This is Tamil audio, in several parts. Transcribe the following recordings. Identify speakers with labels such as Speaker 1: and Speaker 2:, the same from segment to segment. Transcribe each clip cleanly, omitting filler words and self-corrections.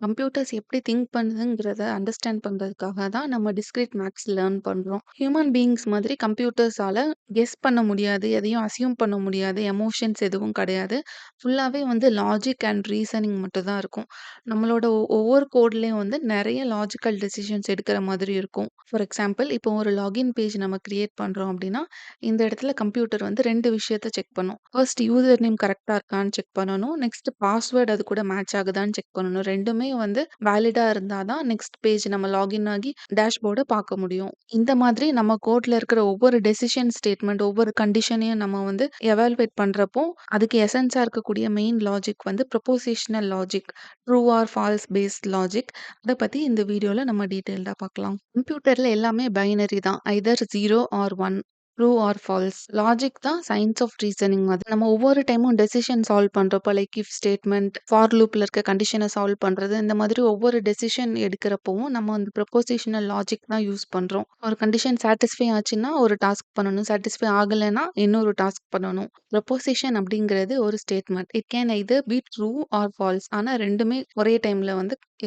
Speaker 1: கம்ப்யூட்டர்ஸ் எப்படி திங்க் பண்ணுதுங்கிறத அண்டர்ஸ்டாண்ட் பண்றதுக்காக தான் நம்ம டிஸ்க்ரீட் மேத்ஸ் லேர்ன் பண்றோம். ஹியூமன் பீயிங்ஸ் மாதிரி கம்ப்யூட்டர்ஸால கெஸ் பண்ண முடியாது. எதையும் அஸ்யூம் பண்ண முடியாது. எமோஷன்ஸ் எதுவும் கிடையாது. ஃபுல்லாவே லாஜிக் அண்ட் ரீசனிங் மட்டும் தான் இருக்கும். நம்மளோட ஒவ்வொரு கோட்லயும் நெறைய லாஜிக்கல் டெசிஷன்ஸ் எடுக்கிற மாதிரி இருக்கும். ஃபார் எக்ஸாம்பிள் இப்போ ஒரு லாகின் பேஜ் நம்ம கிரியேட் பண்றோம் அப்படின்னா, இந்த இடத்துல கம்ப்யூட்டர் 2 விஷயத்த செக் பண்ணும். ஃபர்ஸ்ட் யூசர் நேம் கரெக்ட்டா இருக்கான்னு செக் பண்ணணும். நெக்ஸ்ட் பாஸ்வேர்ட் அது கூட மேட்ச் ஆகுதான்னு செக் பண்ணணும். 2மே வேலிடா இருந்தா தான் நெக்ஸ்ட் பேஜ் நம்ம லாகின் ஆகி டேஷ்போர்ட பார்க்க முடியும். இந்த மாதிரி நம்ம கோட்ல இருக்கிற ஒவ்வொரு டெசிஷன் ஸ்டேட்மெண்ட், ஒவ்வொரு கண்டிஷனையும் நம்ம எவாலுவேட் பண்றப்போ, அதுக்கு எசன்ஸா இருக்கக்கூடிய main logic propositional logic, true or false based logic. அத பத்தி இந்த வீடியோல நம்ம டீட்டெயில்டா பார்க்கலாம். கம்ப்யூட்டர்ல எல்லாமே பைனரி தான். Either 0 or 1. True or false. Logic தான் சயன்ஸ் ஆஃப் ரீசனிங் மாதிரி. நம்ம ஒவ்வொரு டைமும் டெசிஷன் சால்வ் பண்றப்போ, லைக் இஃப் ஸ்டேட்மெண்ட், ஃபார் லூப்ல இருக்க கண்டிஷன சால்வ் பண்றது, இந்த மாதிரி ஒவ்வொரு டெசிஷன் எடுக்கிறப்பவும் நம்ம ப்ரொபோசிஷனல் லாஜிக் தான் யூஸ் பண்றோம். ஒரு கண்டிஷன் சாட்டிஸ்ஃபை ஆச்சுன்னா ஒரு டாஸ்க் பண்ணணும். சாட்டிஸ்ஃபை ஆகலைன்னா இன்னொரு டாஸ்க் பண்ணணும். ப்ரொபோசிஷன் அப்படிங்கிறது ஒரு statement. It can either be true or false. ஆனா 2மே ஒரே டைம்ல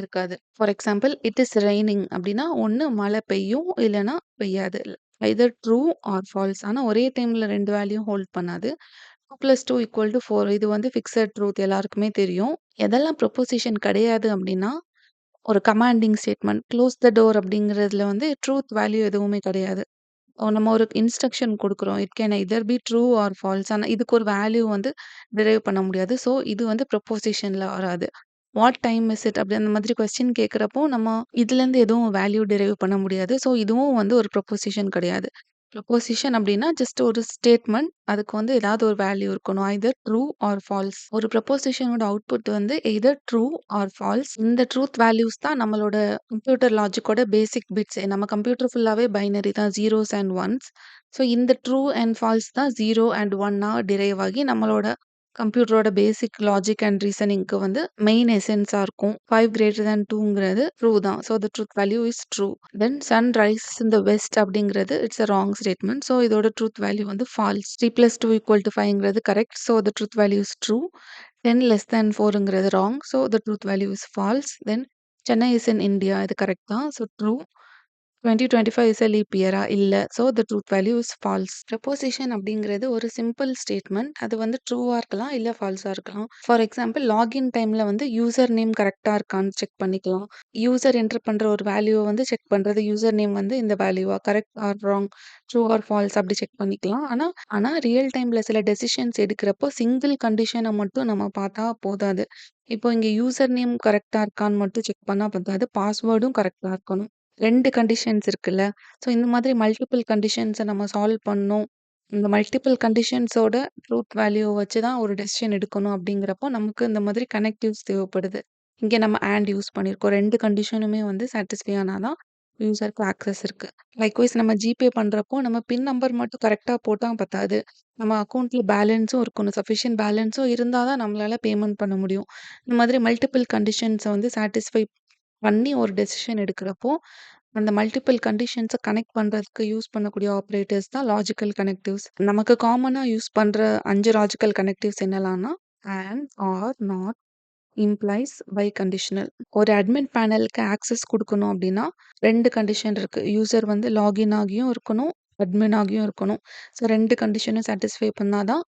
Speaker 1: இருக்காது. For example, it is raining அப்படின்னா ஒண்ணு மழை பெய்யும், இல்லன்னா பெய்யாது. Either true or false. ஆனா ஒரே டைம்ல 2 வேல்யூயும் ஹோல்ட் பண்ணாது. 2 + 2 = 4. இது ஃபிக்ஸட் ட்ரூத் எல்லாருக்குமே தெரியும். எதெல்லாம் ப்ரொபோசிஷன் கிடையாது அப்படின்னா, ஒரு commanding statement, close the door அப்படிங்கிறதுல ட்ரூத் வேல்யூ எதுவுமே கிடையாது. நம்ம ஒரு இன்ஸ்ட்ரக்ஷன் குடுக்குறோம். It can either be true or false. ஆனா இதுக்கு ஒரு வேல்யூ டிரைவ் பண்ண முடியாது. ஸோ இது ப்ரொபோசிஷன்ல வராது. What time is it? அப்படி அந்த மாதிரி கொஸ்டின் கேட்கிறப்போ, நம்ம இதுலேருந்து எதுவும் வேல்யூ டிரைவ் பண்ண முடியாது. ஸோ இதுவும் ஒரு ப்ரொபோசிஷன் கிடையாது. ப்ரொபோசிஷன் அப்படின்னா ஜஸ்ட் ஒரு ஸ்டேட்மெண்ட். அதுக்கு ஏதாவது ஒரு வேல்யூ இருக்கணும். Either true or false. ஒரு ப்ரொபோசிஷனோட output either true or false. இந்த ட்ரூத் வேல்யூஸ் தான் நம்மளோட கம்ப்யூட்டர் லாஜிக்கோட பேசிக் பிட்ஸே. நம்ம கம்ப்யூட்டர் ஃபுல்லாவே பைனரி தான். Zeros and ones. ஸோ இந்த ட்ரூ அண்ட் ஃபால்ஸ் தான் 0 அண்ட் 1ஆ டிரைவ் ஆகி நம்மளோட கம்ப்யூட்டரோட பேசிக் லாஜிக் அண்ட் ரீசனிங்க்கு மெயின் எசன்ஸா இருக்கும். 5 கிரேட்டர் தேன் 2ங்கிறது ட்ரூ தான். So the truth value is true. Then sun rises in the west அப்படிங்கிறது it's a wrong statement. So இதோட ட்ரூத் வேல்யூ ஃபால்ஸ். 3 + 2 = 5ங்கிறது correct. So the truth value is true. 10 less than 4ங்கிறது wrong. So the truth value is false. Then Chennai is in India. இது கரெக்ட் தான். So true. 2025 is a leap இயரா? இல்ல. So the truth value is false. Proposition அப்படிங்கிறது ஒரு சிம்பிள் ஸ்டேட்மெண்ட். அது ட்ரூவா இருக்கலாம், இல்ல ஃபால்ஸா இருக்கலாம். ஃபார் எக்ஸாம்பிள், லாகின் டைம்ல யூசர் நேம் கரெக்ட்டா இருக்கான்னு செக் பண்ணிக்கலாம். யூசர் என்டர் பண்ற ஒரு வேல்யூவ செக் பண்றது, யூசர் நேம் இந்த வேல்யூவா? Correct or wrong? True or false அப்படி செக் பண்ணிக்கலாம். ஆனா ஆனா ரியல் டைம்ல சில டெசிஷன்ஸ் எடுக்கிறப்போ சிங்கிள் கண்டிஷன மட்டும் நம்ம பார்த்தா போதாது. இப்போ இங்க யூசர் நேம் கரெக்ட்டா இருக்கான்னு மட்டும் செக் பண்ணா பத்தாது. பாஸ்வேர்டும் கரெக்ட்டா இருக்கணும். 2 கண்டிஷன்ஸ் இருக்குல்ல. ஸோ இந்த மாதிரி மல்டிபிள் கண்டிஷன்ஸ நம்ம சால்வ் பண்ணணும். இந்த மல்டிபிள் கண்டிஷன்ஸோட ட்ரூத் வேல்யூவ வச்சு தான் ஒரு டெசிஷன் எடுக்கணும் அப்படிங்கிறப்போ, நமக்கு இந்த மாதிரி கனெக்டிவ்ஸ் தேவைப்படுது. இங்க நம்ம அண்ட் யூஸ் பண்ணியிருக்கோம். 2 கண்டிஷனுமே சாட்டிஸ்ஃபை ஆனா தான் யூசருக்கு ஆக்சஸ் இருக்கு. லைக்வைஸ் நம்ம ஜிபே பண்றப்போ, நம்ம பின் நம்பர் மட்டும் கரெக்ட்டா போட்டா பத்தாது. நம்ம அக்கவுண்ட்ல பேலன்ஸும் இருக்கணும். சஃபிஷியன்ட் பேலன்ஸும் இருந்தா தான் நம்மளால பேமெண்ட் பண்ண முடியும். இந்த மாதிரி மல்டிபிள் கண்டிஷன்ஸ சாட்டிஸ்ஃபை பண்ணி ஒரு டெசிஷன் எடுக்கிறப்போ, அந்த மல்டிபிள் கண்டிஷன்ஸ கனெக்ட் பண்றதுக்கு யூஸ் பண்ணக்கூடிய ஆப்பரேட்டர்ஸ் தான் லாஜிக்கல் கனெக்டிவ்ஸ். நமக்கு காமனா யூஸ் பண்ற 5 லாஜிக்கல் கனெக்டிவ்ஸ் என்னலான்னா, and, or, not, implies, biconditional. ஒரு அட்மின் பேனலுக்கு ஆக்சஸ் குடுக்கணும் அப்டின்னா, 2 கண்டிஷன் இருக்கு. யூசர் லாகின் ஆகியும் இருக்கணும், அட்மின் ஆகியும் இருக்கணும். ஸோ 2 கண்டிஷனும் சாட்டிஸ்ஃபை பண்ணா தான்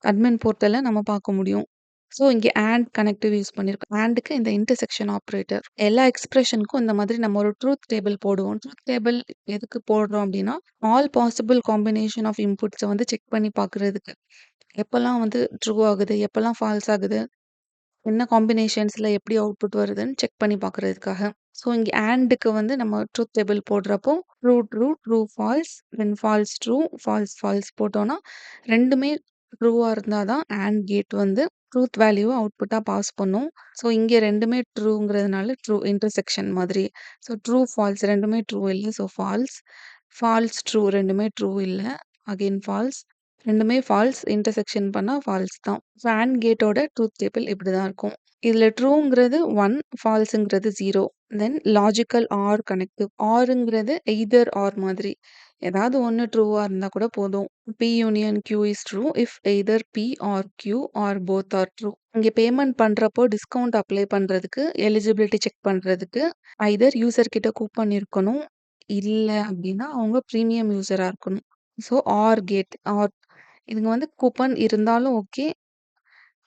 Speaker 1: அட்மின் போர்ட்டல நம்ம பார்க்க முடியும். ஸோ இங்க ஆண்ட் கனெக்டிவ் யூஸ் பண்ணியிருக்கோம். ஆண்ட்க்கு இந்த இன்டர்செக்ஷன் ஆப்பரேட்டர். எல்லா எக்ஸ்பிரஷனுக்கும் இந்த மாதிரி நம்ம ஒரு ட்ரூத் டேபிள் போடுவோம். ட்ரூத் டேபிள் எதுக்கு போடுறோம் அப்டின்னா, ஆல் பாசிபிள் காம்பினேஷன் ஆஃப் இன்புட்ஸ செக் பண்ணி பார்க்குறதுக்கு. எப்பலாம் ட்ரூ ஆகுது, எப்பலாம் ஃபால்ஸ் ஆகுது, என்ன காம்பினேஷன்ஸ்ல எப்படி அவுட்புட் வருதுன்னு செக் பண்ணி பார்க்குறதுக்காக. ஸோ இங்க ஆண்ட்க்கு நம்ம ட்ரூத் டேபிள் போடுறப்போ, true, true, true, false, then false, true, false, false போட்டோம்னா, 2மே ட்ரூவா இருந்தா தான் ஆண்ட் கேட் ட்ரூத் வேல்யூவ அவுட்புட்டா பாஸ் பண்ணும். ஸோ இங்க 2மே ட்ரூங்கிறதுனால ட்ரூ இன்டர்செக்ஷன் மாதிரி. ஸோ ட்ரூ, ஃபால்ஸ் 2மே ட்ரூ இல்ல. So false. ஃபால்ஸ், ட்ரூ 2மே ட்ரூ இல்ல. Again false. 2மே ஃபால்ஸ். இன்டர்செக்ஷன் பண்ணா ஃபால்ஸ் தான். ஸோ ஆண்ட் கேட்டோட ட்ரூத் டேபிள் இப்படிதான் இருக்கும். இதுல ட்ரூங்கிறது 1, ஃபால்ஸ்ங்கிறது 0. Then logical R connective. ஆர்ங்கிறது எய்தர் ஆர் மாதிரி. ஏதாவது ஒண்ணு ட்ரூவா இருந்தா கூட போதும். P union Q is true if either P or Q or both are true. இங்க பேமெண்ட் பண்றப்போ டிஸ்கவுண்ட் அப்ளை பண்றதுக்கு, எலிஜிபிலிட்டி செக் பண்றதுக்கு ஐதர் யூசர் கிட்ட கூப்பன் இருக்கணும். இல்ல அப்டின்னா அவங்க பிரீமியம் யூசரா இருக்கணும். ஸோ ஆர் இதுங்க வந்து கூப்பன் இருந்தாலும் ஓகே.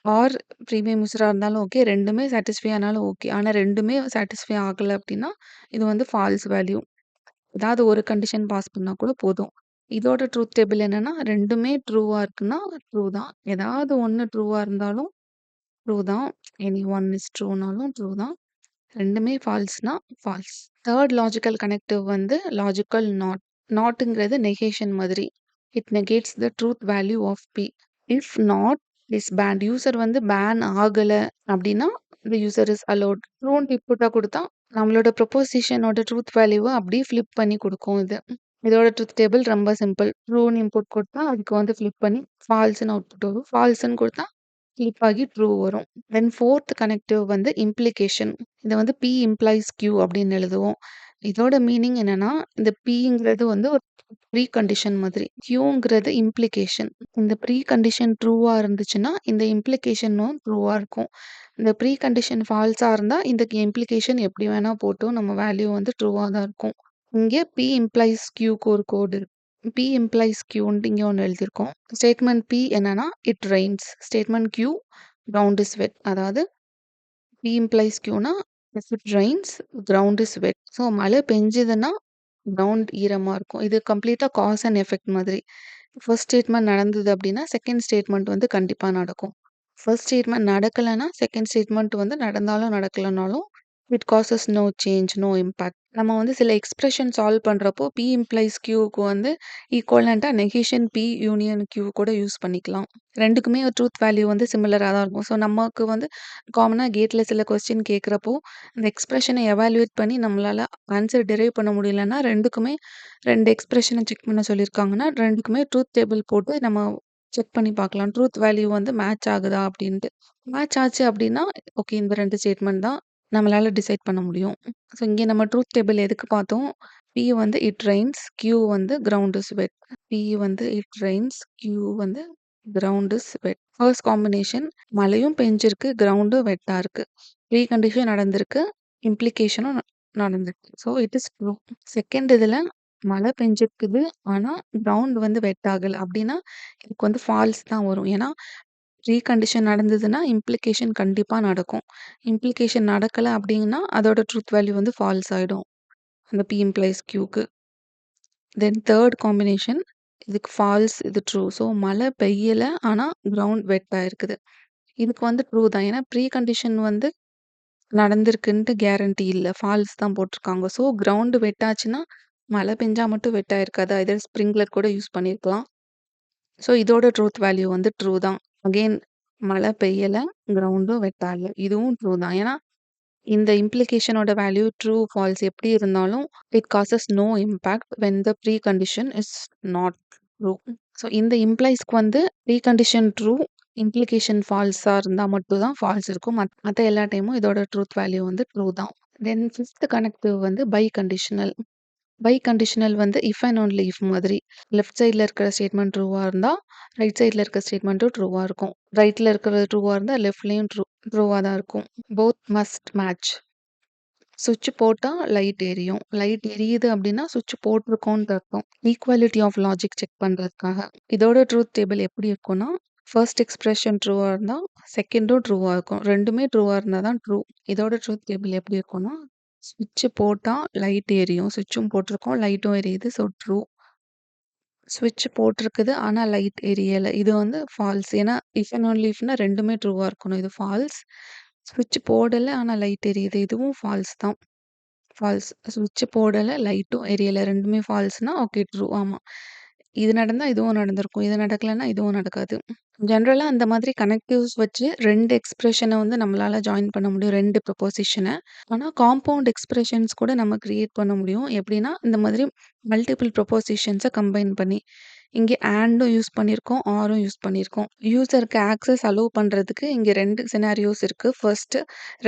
Speaker 1: ஆர் பிரீமியம் யூசரா இருந்தாலும் ஓகே. 2மே சாட்டிஸ்ஃபை ஆனாலும் ஓகே. ஆனா 2மே சாட்டிஸ்ஃபை ஆகல அப்டின்னா, இது வந்து ஃபால்ஸ் வேல்யூ. ஏதாவது ஒரு கண்டிஷன் பாஸ் பண்ணா கூட போதும். இதோட ட்ரூத் டேபிள் என்னன்னா, 2மே ட்ரூவா இருக்குன்னா ட்ரூ தான். ஏதாவது ஒண்ணு ட்ரூவா இருந்தாலும் ட்ரூ தான். எனி ஒன் இஸ் ட்ரூனாலும் ட்ரூ தான். 2மே ஃபால்ஸ்னா ஃபால்ஸ். 3 லாஜிக்கல் கனெக்டிவ் வந்து லாஜிக்கல் நாட். நாட்ங்கிறது நெகேஷன் மாதிரி. It negates the truth value of P. If not is banned. User வந்து பேன் ஆகல அப்டின்னா, தி யூசர் இஸ் அலோவ்ட். ட்ரூன்னு இன்புட்டா குடுத்தா, நம்மளோட ப்ரொபோசிஷனோட ட்ரூத் வேல்யூவ அப்படியே ஃபிளிப் பண்ணி குடுக்கும் இது. இதோட ட்ரூத் டேபிள் ரொம்ப சிம்பிள். ட்ரூன்னு இன்புட் குடுத்தா, அதுக்கு வந்து ஃபிளிப் பண்ணி ஃபால்ஸ்ன்னு அவுட்புட் வரும். ஃபால்ஸ்ன்னு குடுத்தா, ஃபிளிப் ஆகி ட்ரூ வரும். தென் 4த் கனெக்டிவ் வந்து இம்ப்ளிகேஷன். இத வந்து P இம்ப்ளைஸ் Q அப்படின்னு எழுதுவோம். இதோட மீனிங் என்னன்னா, இந்த Pங்கிறது வந்து ஒரு ப்ரீ கண்டிஷன் மாதிரி. Qங்கிறது இம்ப்ளிகேஷன். இந்த ப்ரீ கண்டிஷன் ட்ரூவா இருந்துச்சுன்னா, இந்த இம்ப்ளிகேஷனும் ட்ரூவா இருக்கும். இந்த ப்ரீ கண்டிஷன் ஃபால்ஸா இருந்தா, இந்த இம்ப்ளிகேஷன் எப்படி வேணா போட்டும் நம்ம வேல்யூ வந்து ட்ரூவா தான் இருக்கும். இங்க P இம்ப்ளைஸ் Qக்கு ஒரு கோடு இருக்கு. P இம்ப்ளைஸ் Qன்ட்டு இங்க ஒண்ணு எழுதியிருக்கோம். ஸ்டேட்மெண்ட் P என்னன்னா, it rains. Statement Q ground is wet. அதாவது P இம்ப்ளைஸ் Qனா, if it rains ground is wet. So மழை பெஞ்சதுன்னா, கிரவுண்ட் ஈரமா இருக்கும். இது கம்ப்ளீட்டா காஸ் அண்ட் எஃபெக்ட் மாதிரி. ஃபர்ஸ்ட் ஸ்டேட்மெண்ட் நடந்தது அப்படின்னா, செகண்ட் ஸ்டேட்மெண்ட் வந்து கண்டிப்பா நடக்கும். ஃபர்ஸ்ட் ஸ்டேட்மெண்ட் நடக்கலன்னா, செகண்ட் ஸ்டேட்மெண்ட் வந்து நடந்தாலும் நடக்கலனாலும், it causes no change, no impact. நம்ம வந்து சில எக்ஸ்பிரஷன் சால்வ் பண்றப்போ, P இம்ப்ளைஸ் Qக்கு வந்து ஈக்குவலன்ட்டா நெகேஷன் P யூனியன் Q கூட யூஸ் பண்ணிக்கலாம். 2க்குமே ட்ரூத் வேல்யூ வந்து சிமிலரா தான் இருக்கும். ஸோ நமக்கு வந்து காமனா கேட்ல சில கொஸ்டின் கேட்கிறப்போ, இந்த எக்ஸ்பிரஷன எவாலுவேட் பண்ணி நம்மளால ஆன்சர் டிரைவ் பண்ண முடியலன்னா, 2க்குமே 2 எக்ஸ்பிரஷன செக் பண்ண சொல்லியிருக்காங்கன்னா, 2க்குமே ட்ரூத் டேபிள் போட்டு நம்ம செக் பண்ணி பார்க்கலாம். ட்ரூத் வேல்யூ வந்து மேட்ச் ஆகுதா அப்டின்ட்டு. மேட்ச் ஆச்சு அப்டின்னா, ஓகே இந்த 2 ஸ்டேட்மெண்ட் தான் நம்மளால டிசைட் பண்ண முடியும். ஸோ இங்க நம்ம ட்ரூத் டேபிள் எதுக்கு பார்த்தோம்? P வந்து இட் ரெயின்ஸ், Q வந்து கிரவுண்ட் இஸ் வெட். P வந்து இட் ரெயின்ஸ், Q வந்து ground is wet. First combination மழையும் பெஞ்சிருக்கு, கிரவுண்டும் வெட்டா இருக்கு. ப்ரீ கண்டிஷன் நடந்திருக்கு, இம்ப்ளிகேஷனும் நடந்திருக்கு. So it is true. Second இதுல மழை பெஞ்சிருக்குது. ஆனா கிரவுண்ட் வந்து வெட் ஆகல. அப்டின்னா, இதுக்கு வந்து ஃபால்ஸ் தான் வரும். ஏன்னா, ப்ரீ கண்டிஷன் நடந்ததுன்னா, இம்ப்ளிகேஷன் கண்டிப்பா நடக்கும். இம்ப்ளிகேஷன் நடக்கல அப்டின்னா, அதோட ட்ரூத் வேல்யூ வந்து ஃபால்ஸ் ஆயிடும். அந்த P இம்ப்ளைஸ் Qக்கு. தென் 3 காம்பினேஷன் இதுக்கு ஃபால்ஸ், இது ட்ரூ. ஸோ மழை பெய்யல. ஆனா கிரவுண்ட் வெட் ஆயிருக்குது. இதுக்கு வந்து ட்ரூ தான். ஏன்னா ப்ரீ கண்டிஷன் வந்து நடந்திருக்குன்ட்டு கேரண்டி இல்ல. ஃபால்ஸ் தான் போட்டிருக்காங்க. ஸோ கிரவுண்ட் வெட் ஆச்சுன்னா, மழை பெஞ்சா மட்டும் வெட் ஆயிருக்காது. ஐதர் ஸ்ப்ரிங்க்லர் கூட யூஸ் பண்ணியிருக்கலாம். ஸோ இதோட ட்ரூத் வேல்யூ வந்து ட்ரூ தான். அகெயின் மழை பெய்யல, கிரவுண்டும் வெட் ஆகல. இதுவும் ட்ரூ தான். ஏன்னா இந்த இம்ப்ளிகேஷனோட வேல்யூ ட்ரூ, ஃபால்ஸ் எப்படி இருந்தாலும், it causes no impact when the precondition is not true. So இந்த இம்ப்ளைஸ்க்கு வந்து ப்ரீ கண்டிஷன் ட்ரூ, இம்ப்ளிகேஷன் ஃபால்ஸா இருந்தா மட்டும் தான் ஃபால்ஸ் இருக்கும். மத்த எல்லா டைமும் இதோட ட்ரூத் வேல்யூ வந்து ட்ரூ தான். தென் 5த் கனெக்டிவ் வந்து பை கண்டிஷனல். பை கண்டிஷனல் வந்து இஃப் அண்ட் ஒன்லி இஃப் மாதிரி. லெஃப்ட் சைட்ல இருக்கிற ஸ்டேட்மெண்ட் ட்ரூவா இருந்தா, ரைட் சைட்ல இருக்கிற ஸ்டேட்மெண்ட்டும் ட்ரூவா இருக்கும். ரைட்ல இருக்கிறது ட்ரூவா இருந்தா, லெஃப்ட்லயும் ட்ரூவா தான் இருக்கும். Both must match. சுவிட்ச் போட்டா லைட் எரியும். லைட் எரியுது அப்டின்னா, சுவிட்ச் போட்டிருக்கோம்னு அர்த்தம். ஈக்குவாலிட்டி ஆஃப் லாஜிக் செக் பண்றதுக்காக. இதோட ட்ரூத் டேபிள் எப்படி இருக்கும்னா, ஃபர்ஸ்ட் எக்ஸ்பிரஷன் ட்ரூவா இருந்தா, செகண்டும் ட்ரூவா இருக்கும். 2மே ட்ரூவா இருந்தா தான் ட்ரூ. இதோட ட்ரூத் டேபிள் எப்படி இருக்கும்னா, ஸ்விட்ச் போட்டா லைட் எரியும். ஸ்விட்சும் போட்டிருக்கோம், லைட்டும் எரியுது. So true. ஸ்விட்ச் போட்டிருக்குது. ஆனா லைட் எரியல. இது வந்து ஃபால்ஸ். ஏன்னா, இஃப் அண்ட் ஒன்லி இஃப்னா 2மே ட்ரூவா இருக்கணும். இது ஃபால்ஸ். ஸ்விட்ச் போடல. ஆனா லைட் எரியுது. இதுவும் ஃபால்ஸ் தான். ஃபால்ஸ். ஸ்விட்ச் போடல, லைட்டும் எரியல. 2மே ஃபால்ஸ்னா, ஓகே ட்ரூ. ஆமா. இது நடந்தா இதுவும் நடந்திருக்கும். இது நடக்கலன்னா இதுவும் நடக்காது. ஜெனரலா அந்த மாதிரி கனெக்டிவ்ஸ் வச்சு 2 எக்ஸ்பிரஷன வந்து நம்மளால ஜாயின் பண்ண முடியும். 2 ப்ரொபோசிஷன. ஆனா காம்பவுண்ட் எக்ஸ்பிரஷன்ஸ் கூட நம்ம கிரியேட் பண்ண முடியும். எப்படின்னா, இந்த மாதிரி மல்டிபிள் ப்ரொபோசிஷன்ஸ கம்பைன் பண்ணி. இங்க ஆண்டும் யூஸ் பண்ணியிருக்கோம், ஆரும் யூஸ் பண்ணியிருக்கோம். யூசருக்கு ஆக்சஸ் அலோவ் பண்றதுக்கு இங்க 2 சினாரியோஸ் இருக்கு. ஃபர்ஸ்ட்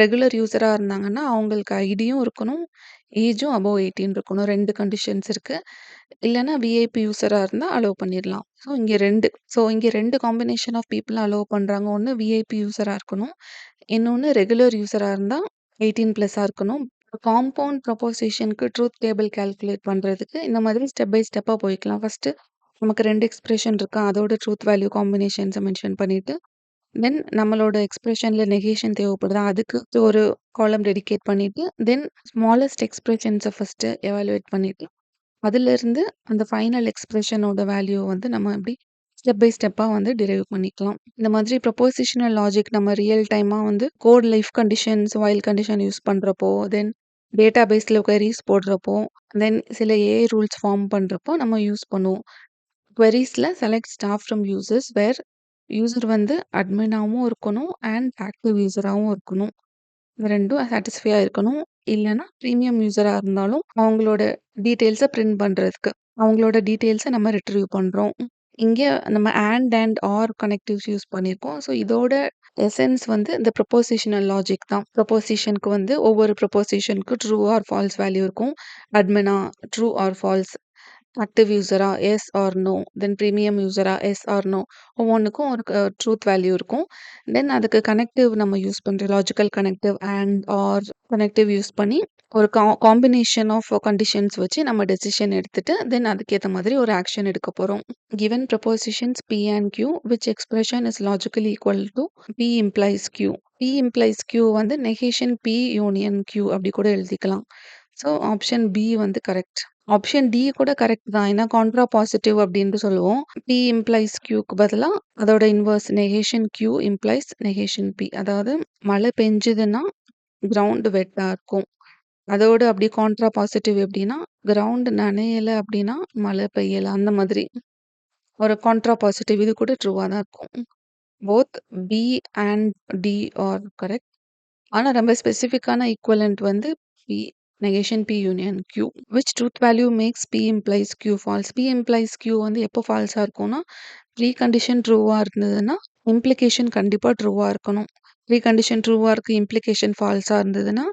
Speaker 1: ரெகுலர் யூசரா இருந்தாங்கன்னா, அவங்களுக்கு ஐடியும் இருக்கணும். ஏஜும் அபோவ் 18 இருக்கணும். 2 கண்டிஷன்ஸ் இருக்கு. இல்லன்னா விஐபி யூசரா இருந்தா அலோவ் பண்ணிரலாம். இங்க 2 காம்பினேஷன் ஆஃப் பீப்பிள் அலோவ் பண்றாங்க. ஒண்ணு விஐபி யூசரா இருக்கணும். இன்னொன்னு ரெகுலர் யூசரா இருந்தா 18 பிளஸ்ஸா இருக்கணும். காம்பவுண்ட் ப்ரொபோசிஷன்க்கு ட்ரூத் டேபிள் கால்குலேட் பண்றதுக்கு இந்த மாதிரி ஸ்டெப் பை ஸ்டெப்பா போய்க்கலாம். ஃபர்ஸ்ட்டு நமக்கு 2 எக்ஸ்பிரஷன் இருக்கா, அதோட ட்ரூத் வேல்யூ காம்பினேஷன்ஸ மென்ஷன் பண்ணிட்டு, தென் நம்மளோட எக்ஸ்பிரஷன்ல நெகேஷன் தேவைப்படுதா, அதுக்கு ஒரு காலம் டெடிகேட் பண்ணிட்டு, தென் ஸ்மாலஸ்ட் எக்ஸ்பிரஷன்ஸ ஃபர்ஸ்ட்டு எவாலுவேட் பண்ணிட்டு, அதிலிருந்து அந்த ஃபைனல் எக்ஸ்பிரஷனோட வேல்யூவ வந்து நம்ம அப்படி ஸ்டெப் பை ஸ்டெப்பா வந்து டிரைவ் பண்ணிக்கலாம். இந்த மாதிரி ப்ரொபோசிஷனல் லாஜிக் நம்ம ரியல் டைமா வந்து code life conditions, while condition use பண்றப்போ, தென் டேட்டாபேஸ்ல queries போடுறப்போ, தென் சில ஏஐ ரூல்ஸ் ஃபார்ம் பண்றப்போ நம்ம யூஸ் பண்ணுவோம். queriesல select staff from users where user வந்து அட்மினாவும் இருக்கணும் அண்ட் ஆக்டிவ் யூசராவும் இருக்கணும். இது 2ம் சாட்டிஸ்ஃபையா இருக்கணும். இல்லன்னா பிரீமியம் யூசரா இருந்தாலும் அவங்களோட டீட்டெயில்ஸ பிரிண்ட் பண்றதுக்கு. அவங்களோட டீட்டெயில்ஸ நம்ம ரிட்ரீவ் பண்றோம். இங்க நம்ம அண்ட் ஆர் கனெக்டிவ்ஸ் யூஸ் பண்ணியிருக்கோம். ஸோ இதோட எசன்ஸ் வந்து இந்த ப்ரொபோசிஷனல் லாஜிக் தான். ப்ரொபோசிஷனுக்கு வந்து ஒவ்வொரு ப்ரொபோசிஷனுக்கு ட்ரூ ஆர் ஃபால்ஸ் வேல்யூ இருக்கும். அட்மினா ட்ரூ ஆர் ஃபால்ஸ், ஆக்டிவ் யூசரா yes or no, then premium யூசரா எஸ் ஆர் நோ, ஒவ்வொன்னுக்கும் ஒரு ட்ரூத் வேல்யூ இருக்கும். தென் அதுக்கு கனெக்டிவ் நம்ம யூஸ் பண்ற logical connective and R connective use பண்ணி ஒரு காம்பினேஷன் ஆஃப் கண்டிஷன்ஸ் வச்சு நம்ம டெசிஷன் எடுத்துட்டு தென் அதுக்கேத்த மாதிரி ஒரு ஆக்ஷன் எடுக்க போறோம். Given propositions P and Q which expression is logically equal to P implies Q. P implies Q வந்து நெகேஷன் P யூனியன் Q அப்படி கூட எழுதிக்கலாம். ஸோ ஆப்ஷன் பி வந்து கரெக்ட். ஆப்ஷன் டி கூட கரெக்ட் தான். ஏன்னா கான்ட்ரா பாசிட்டிவ் அப்படின்னு சொல்லுவோம். P implies Qக்கு பதிலா அதோட inverse negation Q implies negation P. அதாவது மழை பெஞ்சதுன்னா கிரவுண்ட் வெட்டா இருக்கும். அதோட அப்படியே கான்ட்ரா பாசிட்டிவ் எப்படின்னா கிரவுண்ட் நனையல அப்படின்னா மழை பெய்யல அந்த மாதிரி. ஒரு கான்ட்ரா பாசிட்டிவ் இது கூட ட்ரூவா தான் இருக்கும். Both P and T are correct. ஆனா ரொம்ப ஸ்பெசிஃபிக்கான ஈக்குவலன்ட் வந்து P negation P union Q. Which truth value makes P implies Q false. P implies Q வந்து எப்போ ஃபால்ஸா இருக்கும்னா, ப்ரீ கண்டிஷன் ட்ரூவா இருந்ததுன்னா, இம்ப்ளிகேஷன் கண்டிப்பா ட்ரூவா இருக்கணும். ப்ரீ கண்டிஷன் ட்ரூவா இருக்கு, இம்ப்ளிகேஷன் ஃபால்ஸா இருந்ததுன்னா,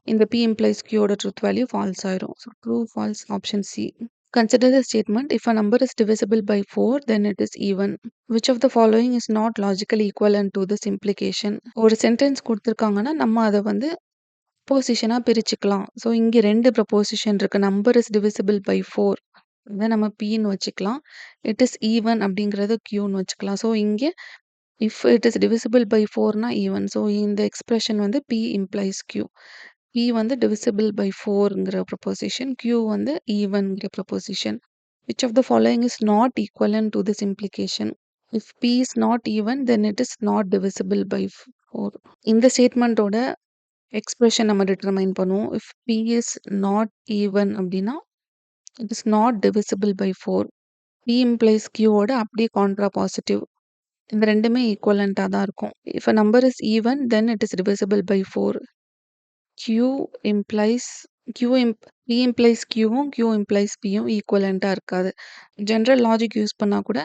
Speaker 1: இந்த P implies Q ஓட ட்ரூத் வேல்யூ ஃபால்ஸ் ஆயிரும். So true, false option C. Consider the statement if a number is divisible by 4 then it is even. Which of the following is not logically equivalent to this implication? ஒரு சென்டென்ஸ் குடுத்துருக்காங்கன்னா, நம்ம அத வந்து ப்ரொபோசிஷனா பிரிச்சுக்கலாம். ஸோ இங்க 2 ப்ரொபோசிஷன் இருக்கு. நம்பர் இஸ் டிவிசிபிள் பை 4 இத நம்ம Pன்னு வச்சுக்கலாம். இட் இஸ் ஈவன் அப்படிங்கிறத Qன்னு வச்சுக்கலாம். ஸோ இங்க if it is divisible by 4னா ஈவன். ஸோ இந்த எக்ஸ்பிரஷன் வந்து P implies Q. P வந்து டிவிசிபிள் பை 4ங்கிற ப்ரொபோசிஷன். Q வந்து ஈவன்ங்கிற proposition. Which of the following is not equivalent to this implication? If P is not even, then it is not divisible by 4. இந்த ஸ்டேட்மெண்ட்டோட எக்ஸ்பிரஷன் நம்ம டிட்டர்மைன் பண்ணுவோம். If P is not even அப்படின்னா, it is not divisible by 4. P implies Q ஓட அப்படியே கான்ட்ரா பாசிட்டிவ். இந்த 2மே ஈக்குவலன்ட்டா தான் இருக்கும். If a number is even, then it is divisible by 4. Q implies P implies Qவும் Q implies Pயும் ஈக்குவலன்ட்டா இருக்காது. ஜெனரல் லாஜிக் யூஸ் பண்ணா கூட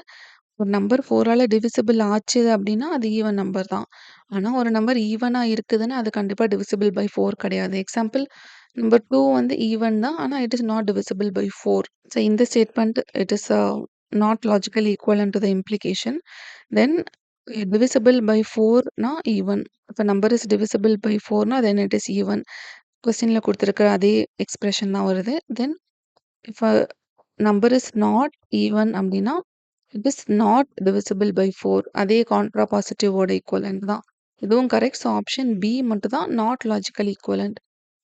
Speaker 1: ஒரு நம்பர் 4ஆல டிவிசிபிள் ஆச்சு அப்படின்னா, அது ஈவன் நம்பர் தான். ஆனா ஒரு நம்பர் ஈவனா இருக்குதுன்னா, அது கண்டிப்பா டிவிசிபிள் பை 4 கிடையாது. எக்ஸாம்பிள் நம்பர் 2 வந்து ஈவன் தான். ஆனா it is not divisible by 4. So இந்த statement it is not logically equivalent to the implication. Then divisible by 4னா ஈவன். இப்ப நம்பர் இஸ் டிவிசிபிள் பை 4னா தென் இட் இஸ் ஈவன். கொஸ்டின்ல குடுத்திருக்கிற அதே எக்ஸ்பிரஷன் தான் வருது. Then if a number is not even அப்படின்னா, it is not divisible by 4. அதே கான்ட்ரா பாசிட்டிவோட ஈக்குவலன்ட் தான். இதுவும் கரெக்ட். ஸோ ஆப்ஷன் பி மட்டும் தான் நாட் லாஜிக்கல் ஈக்குவலன்ட்.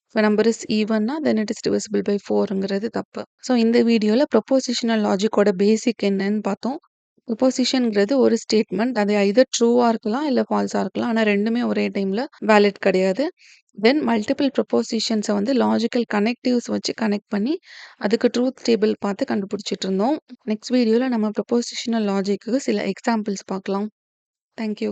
Speaker 1: இப்ப நம்பர் இஸ் ஈவன்னா then it is divisible by 4ங்கிறது தப்பு. ஸோ இந்த வீடியோல ப்ரொபோசிஷனல் லாஜிக்கோட பேசிக் என்னன்னு பார்த்தோம். ப்ரொபோசிஷன்ங்கிறது ஒரு ஸ்டேட்மெண்ட். அது எய்தர் ட்ரூவா இருக்கலாம், இல்ல ஃபால்ஸா இருக்கலாம். ஆனா 2மே ஒரே டைம்ல வேலிட் கிடையாது. தென் மல்டிபிள் ப்ரொபோசிஷன்ஸ வந்து லாஜிக்கல் கனெக்டிவ்ஸ் வச்சு கனெக்ட் பண்ணி, அதுக்கு ட்ரூத் டேபிள் பார்த்து கண்டுபிடிச்சிட்டு இருந்தோம். நெக்ஸ்ட் வீடியோல நம்ம ப்ரொபோசிஷனல் லாஜிக்கு சில எக்ஸாம்பிள்ஸ் பார்க்கலாம். Thank you.